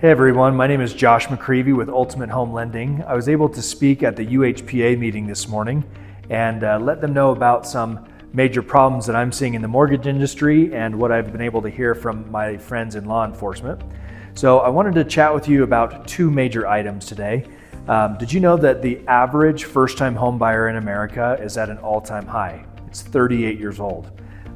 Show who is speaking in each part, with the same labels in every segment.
Speaker 1: Hey everyone, my name is Josh McCreevy with Ultimate Home Lending. I was able to speak at the UHPA meeting this morning and let them know about some major problems that I'm seeing in the mortgage industry and what I've been able to hear from my friends in law enforcement. So I wanted to chat with you about two major items today. Did you know that the average first-time home buyer in America is at an all-time high? It's 38 years old.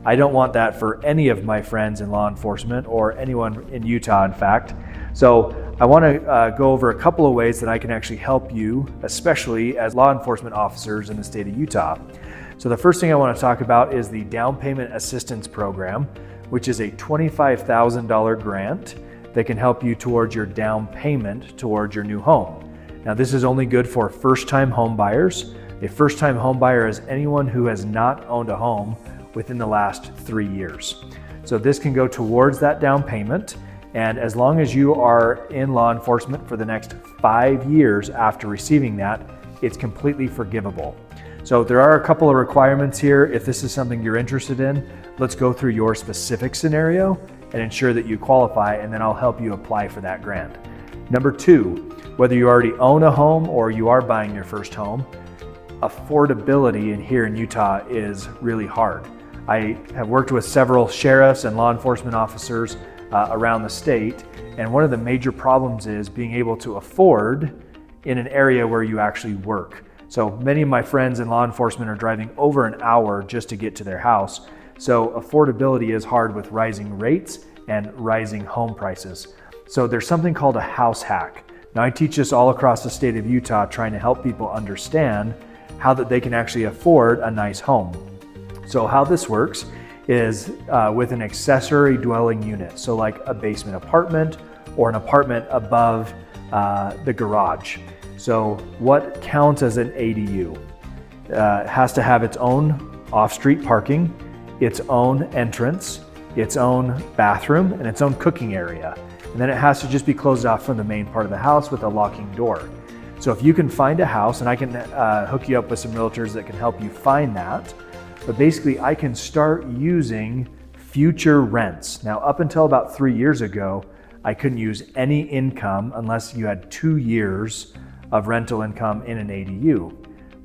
Speaker 1: I don't want that for any of my friends in law enforcement or anyone in Utah, in fact. So I want to go over a couple of ways that I can actually help you, especially as law enforcement officers in the state of Utah. So the first thing I want to talk about is the Down Payment Assistance Program, which is a $25,000 grant that can help you towards your down payment towards your new home. Now this is only good for first-time home buyers. A first-time home buyer is anyone who has not owned a home within the last 3 years. So this can go towards that down payment, and as long as you are in law enforcement for the next 5 years after receiving that, it's completely forgivable. So there are a couple of requirements here. If this is something you're interested in, let's go through your specific scenario and ensure that you qualify, and then I'll help you apply for that grant. Number two, whether you already own a home or you are buying your first home, affordability here in Utah is really hard. I have worked with several sheriffs and law enforcement officers around the state, and one of the major problems is being able to afford in an area where you actually work. So many of my friends in law enforcement are driving over an hour just to get to their house. So affordability is hard with rising rates and rising home prices. So there's something called a house hack. Now I teach this all across the state of Utah, trying to help people understand how that they can actually afford a nice home. So how this works is with an accessory dwelling unit. So like a basement apartment or an apartment above the garage. So what counts as an ADU? It has to have its own off-street parking, its own entrance, its own bathroom, and its own cooking area. And then it has to just be closed off from the main part of the house with a locking door. So if you can find a house, and I can hook you up with some realtors that can help you find that, but basically I can start using future rents. Now up until about 3 years ago, I couldn't use any income unless you had 2 years of rental income in an ADU.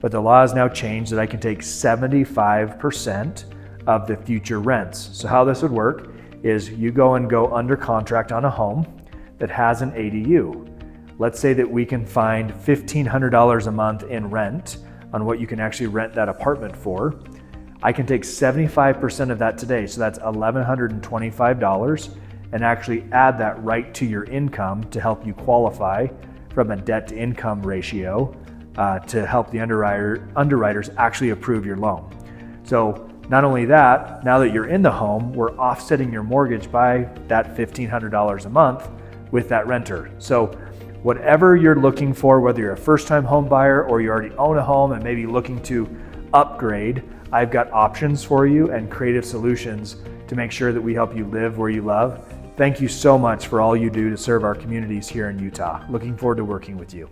Speaker 1: But the law has now changed that I can take 75% of the future rents. So how this would work is you go under contract on a home that has an ADU. Let's say that we can find $1,500 a month in rent on what you can actually rent that apartment for. I can take 75% of that today, so that's $1,125, and actually add that right to your income to help you qualify from a debt to income ratio to help the underwriters actually approve your loan. So not only that, now that you're in the home, we're offsetting your mortgage by that $1,500 a month with that renter. So whatever you're looking for, whether you're a first-time home buyer or you already own a home and maybe looking to upgrade, I've got options for you and creative solutions to make sure that we help you live where you love. Thank you so much for all you do to serve our communities here in Utah. Looking forward to working with you.